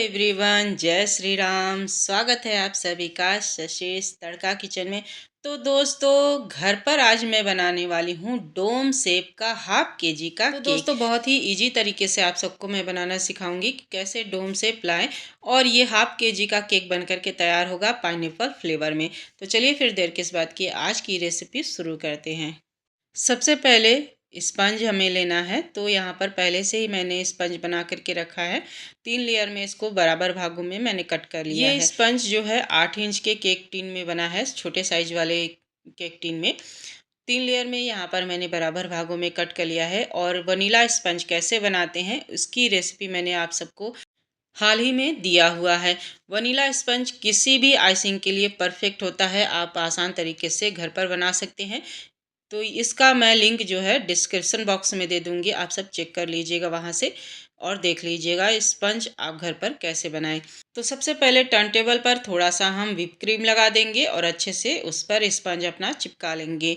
Everyone, जय श्री राम। स्वागत है आप सभी का शशेष तड़का किचन में। तो दोस्तों, घर पर आज मैं बनाने वाली हूँ डोम शेप का हाफ केजी का केक। दोस्तों, बहुत ही इजी तरीके से आप सबको मैं बनाना सिखाऊंगी कि कैसे डोम शेप लाएं और ये हाफ केजी का केक बन करके तैयार होगा पाइनएप्पल फ्लेवर में। तो चलिए फिर देर किस बात की, आज की रेसिपी शुरू करते हैं। सबसे पहले स्पंज हमें लेना है। तो यहाँ पर पहले से ही मैंने स्पंज बना करके रखा है। 3 लेयर में इसको बराबर भागों में मैंने कट कर लिया है। ये स्पंज जो है 8 इंच के केक टिन में बना है, छोटे साइज वाले केक टिन में। 3 लेयर में यहाँ पर मैंने बराबर भागों में कट कर लिया है। और वनीला स्पंज कैसे बनाते हैं उसकी रेसिपी मैंने आप सबको हाल ही में दिया हुआ है। वनीला स्पंज किसी भी आइसिंग के लिए परफेक्ट होता है, आप आसान तरीके से घर पर बना सकते हैं। तो इसका मैं लिंक जो है डिस्क्रिप्शन बॉक्स में दे दूंगी, आप सब चेक कर लीजिएगा वहाँ से और देख लीजिएगा स्पंज आप घर पर कैसे बनाएं। तो सबसे पहले टर्न टेबल पर थोड़ा सा हम व्हिप क्रीम लगा देंगे और अच्छे से उस पर स्पंज अपना चिपका लेंगे।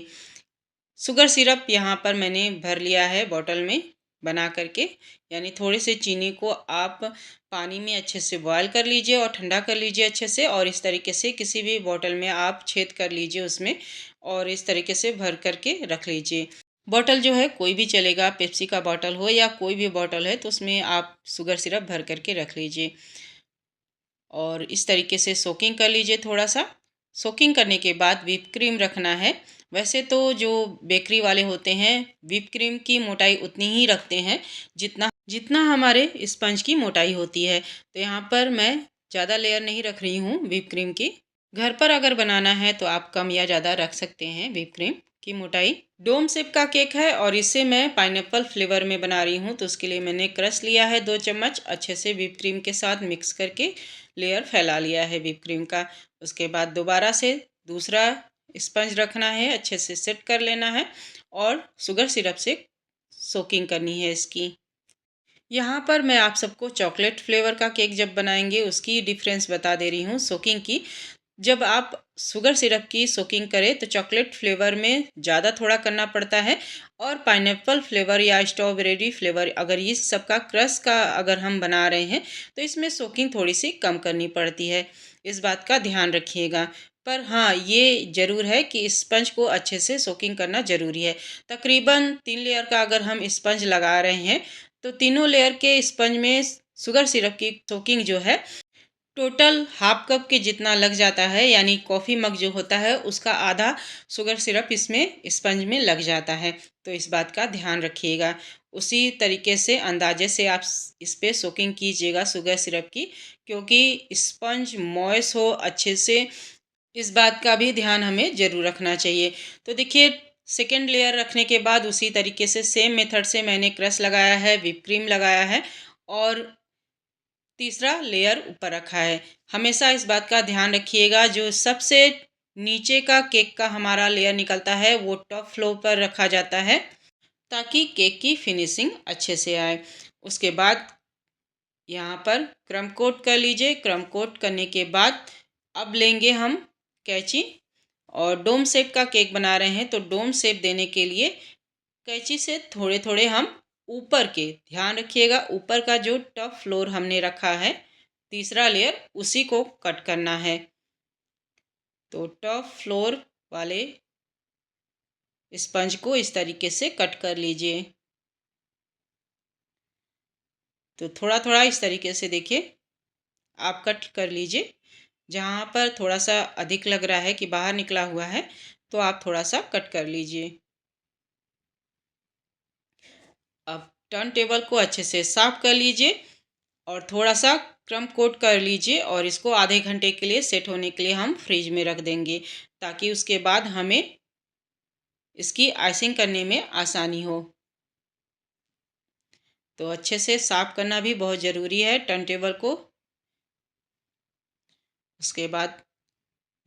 शुगर सिरप यहाँ पर मैंने भर लिया है बॉटल में बना करके, यानी थोड़े से चीनी को आप पानी में अच्छे से बॉयल कर लीजिए और ठंडा कर लीजिए अच्छे से। और इस तरीके से किसी भी बॉटल में आप छेद कर लीजिए उसमें और इस तरीके से भर करके रख लीजिए। बॉटल जो है कोई भी चलेगा, पेप्सी का बॉटल हो या कोई भी बॉटल है तो उसमें आप शुगर सिरप भर करके रख लीजिए और इस तरीके से सोकिंग कर लीजिए। थोड़ा सा सोकिंग करने के बाद व्हिप क्रीम रखना है। वैसे तो जो बेकरी वाले होते हैं व्हिप क्रीम की मोटाई उतनी ही रखते हैं जितना जितना हमारे स्पंज की मोटाई होती है। तो यहाँ पर मैं ज़्यादा लेयर नहीं रख रही हूँ व्हिप क्रीम की। घर पर अगर बनाना है तो आप कम या ज़्यादा रख सकते हैं व्हिप क्रीम की मोटाई। डोम शेप का केक है और इसे मैं पाइनएप्पल फ्लेवर में बना रही हूँ। तो उसके लिए मैंने क्रश लिया है 2 चम्मच, अच्छे से व्हिप क्रीम के साथ मिक्स करके लेयर फैला लिया है व्हिप क्रीम का। उसके बाद दोबारा से दूसरा स्पंज रखना है, अच्छे से सेट कर लेना है और शुगर सिरप से सोकिंग करनी है इसकी। यहाँ पर मैं आप सबको चॉकलेट फ्लेवर का केक जब बनाएंगे उसकी डिफरेंस बता दे रही हूँ सोकिंग की। जब आप शुगर सिरप की सोकिंग करें तो चॉकलेट फ्लेवर में ज़्यादा थोड़ा करना पड़ता है और पाइनएप्पल फ्लेवर या स्ट्रॉबेरी फ्लेवर अगर इस सब का क्रश का अगर हम बना रहे हैं तो इसमें सोकिंग थोड़ी सी कम करनी पड़ती है। इस बात का ध्यान रखिएगा। पर हाँ, ये ज़रूर है कि स्पंज को अच्छे से सोकिंग करना ज़रूरी है। तकरीबन 3 लेयर का अगर हम स्पंज लगा रहे हैं तो तीनों लेयर के स्पंज में शुगर सिरप की सोकिंग जो है टोटल हाफ कप के जितना लग जाता है, यानी कॉफ़ी मग जो होता है उसका आधा शुगर सिरप इसमें स्पंज में लग जाता है। तो इस बात का ध्यान रखिएगा। उसी तरीके से अंदाजे से आप इस पे सोकिंग कीजिएगा शुगर सिरप की, क्योंकि स्पंज मॉइस्ट हो अच्छे से, इस बात का भी ध्यान हमें ज़रूर रखना चाहिए। तो देखिए, सेकेंड लेयर रखने के बाद उसी तरीके से सेम मेथड से मैंने क्रश लगाया है, व्हिप क्रीम लगाया है और तीसरा लेयर ऊपर रखा है। हमेशा इस बात का ध्यान रखिएगा जो सबसे नीचे का केक का हमारा लेयर निकलता है वो टॉप फ्लोर पर रखा जाता है ताकि केक की फिनिशिंग अच्छे से आए। उसके बाद यहाँ पर क्रम कोट कर लीजिए। क्रम कोट करने के बाद अब लेंगे हम कैंची और डोम शेप का केक बना रहे हैं तो डोम शेप देने के लिए कैंची से थोड़े थोड़े हम ऊपर के, ध्यान रखिएगा ऊपर का जो टॉप फ्लोर हमने रखा है तीसरा लेयर उसी को कट करना है। तो टॉप फ्लोर वाले स्पंज को इस तरीके से कट कर लीजिए। तो थोड़ा थोड़ा इस तरीके से देखिए आप कट कर लीजिए। जहाँ पर थोड़ा सा अधिक लग रहा है कि बाहर निकला हुआ है तो आप थोड़ा सा कट कर लीजिए। अब टर्न टेबल को अच्छे से साफ कर लीजिए और थोड़ा सा क्रम कोट कर लीजिए और इसको आधे घंटे के लिए सेट होने के लिए हम फ्रिज में रख देंगे ताकि उसके बाद हमें इसकी आइसिंग करने में आसानी हो। तो अच्छे से साफ करना भी बहुत ज़रूरी है टर्न टेबल को। उसके बाद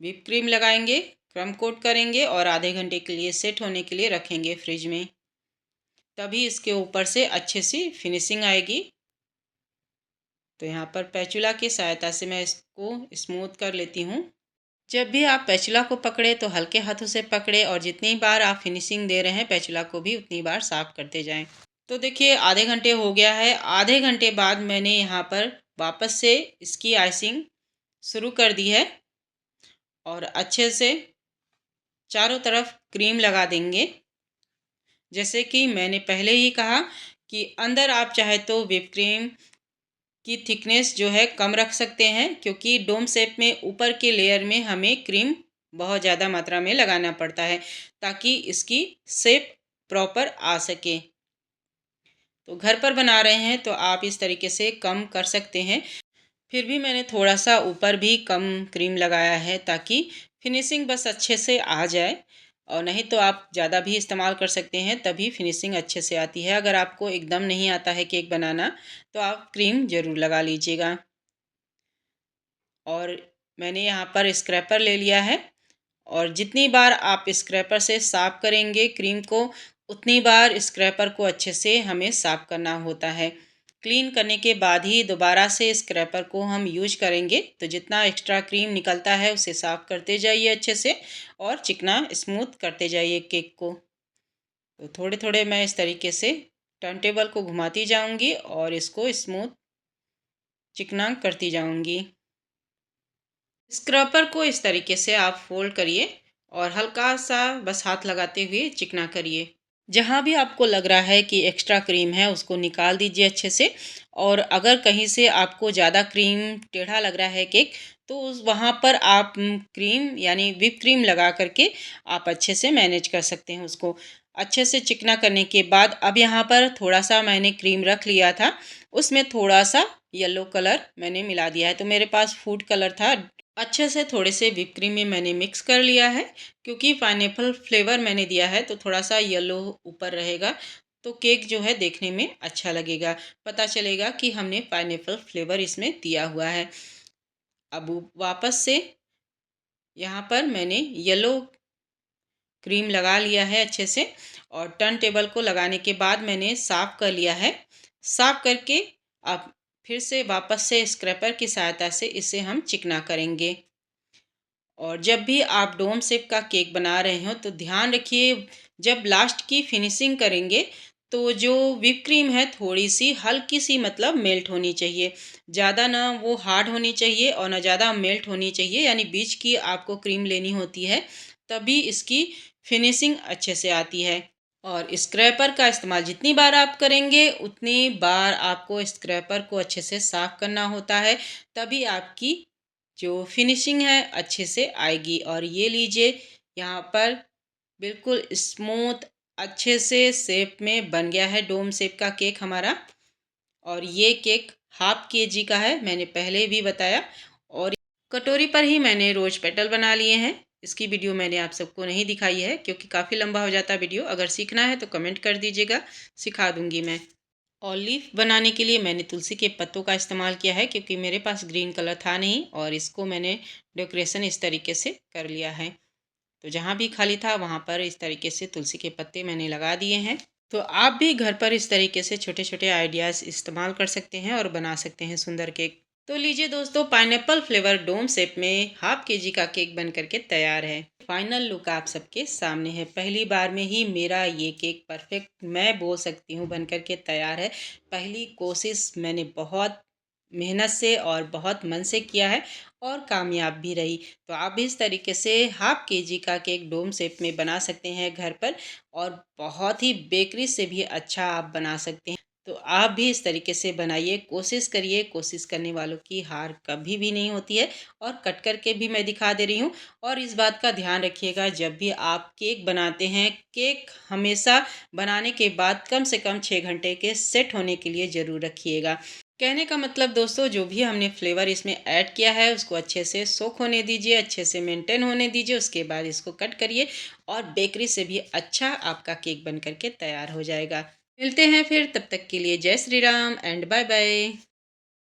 व्हिप क्रीम लगाएंगे, क्रम कोट करेंगे और आधे घंटे के लिए सेट होने के लिए रखेंगे फ्रिज में, तभी इसके ऊपर से अच्छे सी फिनिशिंग आएगी। तो यहाँ पर पैचुला की सहायता से मैं इसको स्मूथ कर लेती हूँ। जब भी आप पैचुला को पकड़े तो हल्के हाथों से पकड़े और जितनी बार आप फिनिशिंग दे रहे हैं पैचुला को भी उतनी बार साफ करते जाएं। तो देखिए आधे घंटे हो गया है। आधे घंटे बाद मैंने यहाँ पर वापस से इसकी आइसिंग शुरू कर दी है और अच्छे से चारों तरफ क्रीम लगा देंगे। जैसे कि मैंने पहले ही कहा कि अंदर आप चाहे तो व्हिप क्रीम की थिकनेस जो है कम रख सकते हैं, क्योंकि डोम शेप में ऊपर के लेयर में हमें क्रीम बहुत ज़्यादा मात्रा में लगाना पड़ता है ताकि इसकी शेप प्रॉपर आ सके। तो घर पर बना रहे हैं तो आप इस तरीके से कम कर सकते हैं। फिर भी मैंने थोड़ा सा ऊपर भी कम क्रीम लगाया है ताकि फिनिशिंग बस अच्छे से आ जाए, और नहीं तो आप ज़्यादा भी इस्तेमाल कर सकते हैं, तभी फिनिशिंग अच्छे से आती है। अगर आपको एकदम नहीं आता है केक बनाना तो आप क्रीम ज़रूर लगा लीजिएगा। और मैंने यहाँ पर स्क्रैपर ले लिया है, और जितनी बार आप स्क्रैपर से साफ़ करेंगे क्रीम को, उतनी बार स्क्रैपर को अच्छे से हमें साफ़ करना होता है। क्लीन करने के बाद ही दोबारा से स्क्रैपर को हम यूज करेंगे। तो जितना एक्स्ट्रा क्रीम निकलता है उसे साफ़ करते जाइए अच्छे से, और चिकना स्मूथ करते जाइए केक को। तो थोड़े थोड़े मैं इस तरीके से टर्न टेबल को घुमाती जाऊंगी और इसको स्मूथ चिकना करती जाऊंगी। स्क्रैपर को इस तरीके से आप फोल्ड करिए और हल्का सा बस हाथ लगाते हुए चिकना करिए। जहाँ भी आपको लग रहा है कि एक्स्ट्रा क्रीम है उसको निकाल दीजिए अच्छे से। और अगर कहीं से आपको ज़्यादा क्रीम टेढ़ा लग रहा है केक, तो उस वहाँ पर आप क्रीम यानी व्हिप क्रीम लगा करके आप अच्छे से मैनेज कर सकते हैं उसको। अच्छे से चिकना करने के बाद अब यहाँ पर थोड़ा सा मैंने क्रीम रख लिया था, उसमें थोड़ा सा येलो कलर मैंने मिला दिया है। तो मेरे पास फूड कलर था, अच्छे से थोड़े से व्हिप क्रीम में मैंने मिक्स कर लिया है। क्योंकि पाइनएप्पल फ्लेवर मैंने दिया है तो थोड़ा सा येलो ऊपर रहेगा, तो केक जो है देखने में अच्छा लगेगा, पता चलेगा कि हमने पाइनएप्पल फ्लेवर इसमें दिया हुआ है। अब वापस से यहाँ पर मैंने येलो क्रीम लगा लिया है अच्छे से, और टर्न टेबल को लगाने के बाद मैंने साफ़ कर लिया है। साफ़ करके अब फिर से वापस से स्क्रैपर की सहायता से इसे हम चिकना करेंगे। और जब भी आप डोम शेप का केक बना रहे हो तो ध्यान रखिए, जब लास्ट की फिनिशिंग करेंगे तो जो व्हिप क्रीम है थोड़ी सी हल्की सी मतलब मेल्ट होनी चाहिए। ज़्यादा ना वो हार्ड होनी चाहिए और ना ज़्यादा मेल्ट होनी चाहिए, यानी बीच की आपको क्रीम लेनी होती है, तभी इसकी फिनिशिंग अच्छे से आती है। और स्क्रैपर का इस्तेमाल जितनी बार आप करेंगे उतनी बार आपको स्क्रैपर को अच्छे से साफ़ करना होता है, तभी आपकी जो फिनिशिंग है अच्छे से आएगी। और ये लीजिए, यहाँ पर बिल्कुल स्मूथ अच्छे से शेप में बन गया है डोम शेप का केक हमारा। और ये केक हाफ केजी का है, मैंने पहले भी बताया। और कटोरी पर ही मैंने रोज पेटल बना लिए हैं। इसकी वीडियो मैंने आप सबको नहीं दिखाई है क्योंकि काफ़ी लंबा हो जाता वीडियो। अगर सीखना है तो कमेंट कर दीजिएगा, सिखा दूंगी मैं। और लीफ बनाने के लिए मैंने तुलसी के पत्तों का इस्तेमाल किया है क्योंकि मेरे पास ग्रीन कलर था नहीं, और इसको मैंने डेकोरेशन इस तरीके से कर लिया है। तो जहाँ भी खाली था वहाँ पर इस तरीके से तुलसी के पत्ते मैंने लगा दिए हैं। तो आप भी घर पर इस तरीके से छोटे छोटे आइडियाज़ इस्तेमाल कर सकते हैं और बना सकते हैं सुंदर केक। तो लीजिए दोस्तों, पाइनएप्पल फ्लेवर डोम शेप में हाफ केजी का केक बन करके तैयार है। फाइनल लुक आप सबके सामने है। पहली बार में ही मेरा ये केक परफेक्ट मैं बोल सकती हूँ बन करके तैयार है। पहली कोशिश मैंने बहुत मेहनत से और बहुत मन से किया है और कामयाब भी रही। तो आप भी इस तरीके से हाफ केजी का केक डोम शेप में बना सकते हैं घर पर, और बहुत ही बेकरी से भी अच्छा आप बना सकते हैं। तो आप भी इस तरीके से बनाइए, कोशिश करिए। कोशिश करने वालों की हार कभी भी नहीं होती है। और कट करके भी मैं दिखा दे रही हूँ। और इस बात का ध्यान रखिएगा, जब भी आप केक बनाते हैं, केक हमेशा बनाने के बाद कम से कम 6 घंटे के सेट होने के लिए ज़रूर रखिएगा। कहने का मतलब दोस्तों, जो भी हमने फ्लेवर इसमें ऐड किया है उसको अच्छे से सोख होने दीजिए, अच्छे से मेंटेन होने दीजिए। उसके बाद इसको कट करिए और बेकरी से भी अच्छा आपका केक बन करके तैयार हो जाएगा। मिलते हैं फिर, तब तक के लिए जय Shri Ram and bye bye.